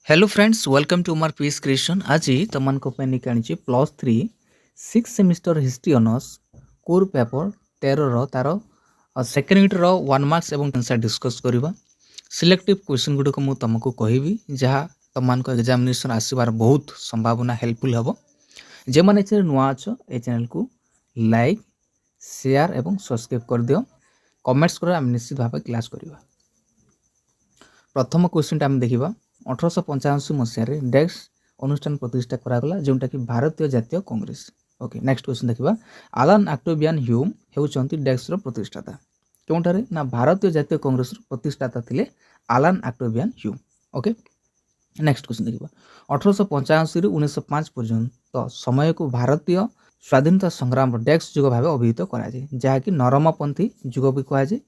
Hello friends welcome to मार piece creation आज तुम आनी plus three six semester history honours core paper 13 तार सेकेंड यूनिट रो 1 marks एवं आंसर डिस्कस करवा सिलेक्टिव क्वेश्चन गुड़िक मुझे तुमको कहबी जहाँ तुम एग्जामिनेशन आसबार बहुत संभावना हेल्पफुल हम जो मैंने नुआ अच्छ ये चैनल को लाइक शेयर एवं सब्सक्राइब कर दियो कमेंट्स कर निश्चित भाव क्लास करवा। प्रथम क्वेश्चन आम देखा 1885 मसीह डेक्स अनुष्ठान प्रतिष्ठा करागला जोटा कि भारतीय जातीय कांग्रेस। ओके नेक्स्ट क्वेश्चन देखा आलान ऑक्टेवियन ह्यूम होउचंती डेक्स रो प्रतिष्ठाता क्योंठारे ना भारतीय जातीय कांग्रेस रो प्रतिष्ठाता थिले Allan Octavian Hume. Okay next question देखा 1885 रु 1905 पर्यंत समय को भारतीय स्वाधीनता संग्राम डेक्स युग भाव अभिहित करा जाए जहाँकि नरमपंथी युग भी कहुए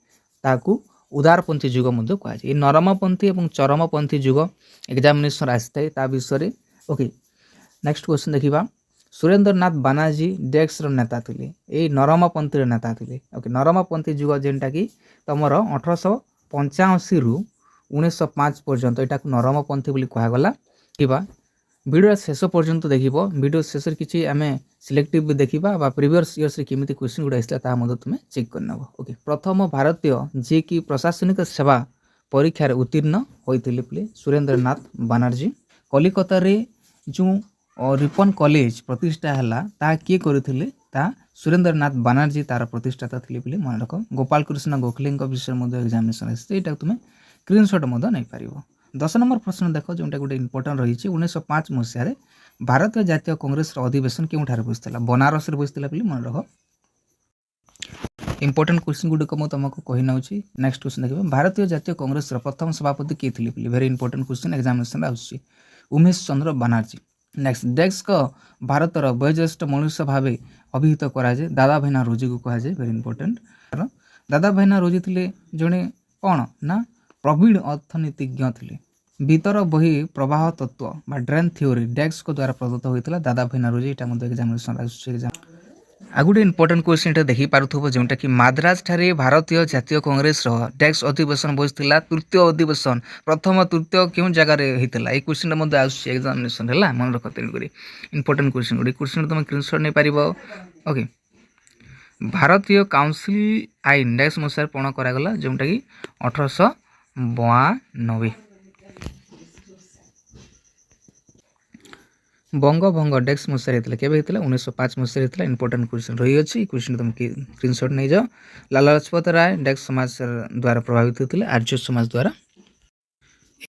ताकू उदारपंथी युग कहुए नरमपंथी और चरमपंथी युग एग्जामिनेशन आसी था विषय। ओके नेक्स्ट क्वेश्चन देखा सुरेंद्र नाथ बानार्जी डेक्स नेता थे ये नरमपंथी नेता थे। ओके नरमपंथी युग जेनटा कि तुम 1885 रु 1905 पर्यंत यहाँ नरमपंथी कहगला कि वीडियो शेष पर्यंत देख वीडियो शेष किसी आम सिलेक्टिव भी देखा प्रीवियस इयर्स केमी क्वेश्चन गुड़ा आसाला तुम चेक कर नब। ओके प्रथम भारतीय जी कि प्रशासनिक सेवा परीक्षा उत्तीर्ण होते सुरेंद्र नाथ बानार्जी कलिकता रे जो रिपन कॉलेज प्रतिष्ठा है किए करते सुरेंद्र नाथ बानार्जी तार प्रतिष्ठाता थे मन रख गोपाल कृष्ण गोखले विषय एग्जामिनेशन आसा तुम स्क्रीनशॉट नहीं पार। 10 नंबर प्रश्न देख जोटा गोटे इंपोर्टां रही 1905 मसीह भारतीय जातीय कांग्रेस अधिवेशन क्योंठार बसता बनारस बसता मन रख इंपोर्टां क्वेश्चन गुड़िक मुझे तुमको कही नौ। नेक्स्ट क्वेश्चन देखिए भारतीय जातीय कांग्रेस प्रथम सभापति किए थे वेरी इंपोर्टां क्वेश्चन एग्जामिनेशन आसूसी उमेश चंद्र बानार्जी। नेक्स्ट डेक्स को भारतर वयोज्येष्ठ मनुष्य भाव अभिहित कराए दादा भाईना रोजी को कहुए वेरी इंपोर्टां दादा भाईना रोजी थे जड़े कौन ना प्रवीण अर्थनीतिज्ञ थे भीतर बही प्रवाह तत्व ड्रेन थ्योरी डेक्स को द्वारा प्रदत्त होता दादा भाईना रोजी यहाँ एग्जामिनेशन आ गोटे इंपोर्टां क्वेश्चन देखी पार्थ्व जोटा कि माद्राज ठारे भारतीय जातीय कांग्रेस डेक्स अधिवेशन बसता तृतीय अधिवेशन प्रथम तृतीय क्यों जगार होता ये क्वेश्चन एग्जामिनेशन है मन रख तेणुक इंपोर्टां क्वेश्चन गोटे क्वेश्चन तुम स्क्रीनशॉट नहीं पार। ओके भारतीय काउंसिल आईन डेक्स मसीह प्रण करागला जोटा कि 1892 बंगभंग डेक्स मसीह होता है 1905 मसीह होता इंपोर्टां क्वेश्चन रही अच्छी क्वेश्चन तुम स्क्रीनशॉट नहीं जाओ। लाला लाजपत राय डेक्स समाज द्वारा प्रभावित होते आर्य समाज द्वारा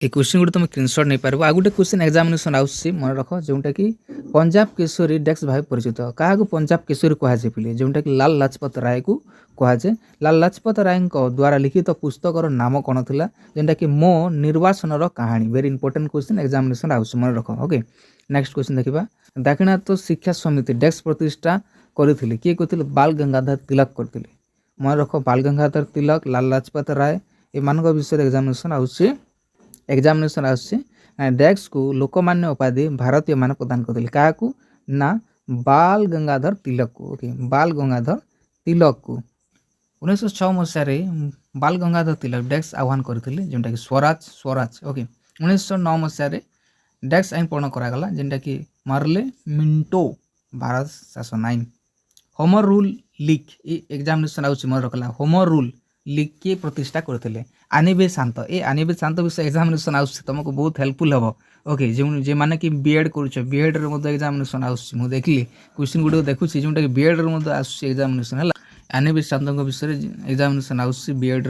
ये क्वेश्चन गुड तुम स्क्रीनशॉट नहीं पार। आ गोटे क्वेश्चन एग्जामिनेशन आस मन रख जोटा कि पंजाब केशरी डेक्स भाव परिचित क्या पंजाब केशरी कहुए जोटा कि लाल लाजपत राय को कहुए लाल लाजपत राय द्वारा लिखित पुस्तकर नाम कौन था जेनटा कि मो निर्वासन कहानी वेरी इंपोर्टां क्वेश्चन एग्जामिनेशन आस मन रख। ओके नेक्स्ट क्वेश्चन देखा दाक्षिणात्य शिक्षा समिति डेक्स प्रतिष्ठा करते किए कहते बाल गंगाधर तिलक करते मन रख बाल गंगाधर तिलक लाल लाजपत राय एम विषय एग्जामिनेशन आसुचे डेक्स को लोकमान्य उपाधि भारतीय मान प्रदान करते क्या ना बाल गंगाधर तिलक को। ओके बाल गंगाधर तिलक को 1906 मसीह बाल गंगाधर तिलक डेक्स आह्वान करते जोटा कि स्वराज स्वराज। ओके 1909 मसीह डेक्स आईन प्रण करागला जेनटा कि मार्ले मिंटो भारत शासन आईन home rule league examination out मन रखला होम रूल लीग किए प्रतिष्ठा करते आनिबे शांत ए आनिबे शांत विषय एग्जामिनेशन आस तुमको बहुत हेल्पफुल हम। ओके जो मैंने कि बीएड कर बीएड एग्जामिनेशन आस देखली क्वेश्चन गुड़ देखुची जोटा कि बीएड आस एग्जामिनेशन है आनिबे शांत विषय एग्जामिनेशन आस बीएड।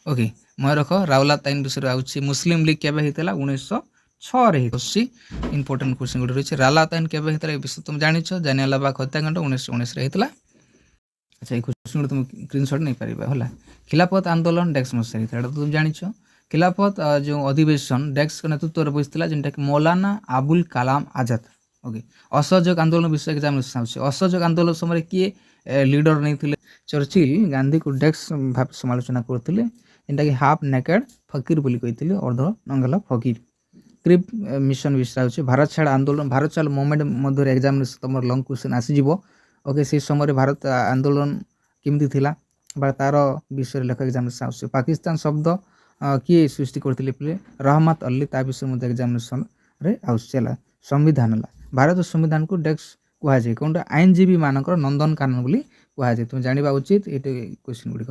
ओके मैं रख राउला ताइन विषय आउची मुस्लिम लीग केबे होता 1906 इंपोर्टां क्वेश्चन गुड रही राला ताइन केबे होता विषय तुम जान जानियाला बाग हत्याकांड 1919 होता। अच्छा ये क्वेश्चन तुम स्क्रीनशॉट नहीं पार है खिलाफत आंदोलन डेक्स मसीह होता है तुम जान खिलाफत जो अधिवेशन डेक्स नेतृत्व बसता जेनटा कि मौलाना अबुल कलाम आजाद। ओके असहयोग आंदोलन विषय एग्जामिनेशन आस असहयोग आंदोलन समय किए लीडर नहीं थे चर्चिल गांधी को डेक्स भाव समालोचना करते जेनटा कि हाफ नेकेड फकीर बोली कहते अर्ध नंगल फकीर क्रिप मिशन विषय भारत छाड़ आंदोलन भारत छाड़ मुवमेंट मध्य एग्जामिनेशन तुम लंग क्वेश्चन आसीज। ओके से समय भारत आंदोलन केमती थिला तार विषय लेख एग्जामिनेशन आस पाकिस्तान शब्द କିଏ ସୃଷ୍ଟି କରିଥିଲେ ପିଲେ ରହମତ ଅଲ୍ଲୀ ତା ବିଷୟରେ ମଧ୍ୟ ଏକ୍ଜାମିନେସନ୍ରେ ଆସୁଛି ହେଲା। ସମ୍ବିଧାନ ହେଲା ଭାରତ ସମ୍ବିଧାନକୁ ଡେସ୍କ କୁହାଯାଏ। କ'ଣଟା ଆଇନଜୀବୀ ମାନଙ୍କର ନନ୍ଦନକାନନ ବୋଲି କୁହାଯାଏ। ତୁମେ ଜାଣିବା ଉଚିତ ଏଇଟା କ୍ୱେଶ୍ଚିନ୍ ଗୁଡ଼ିକ।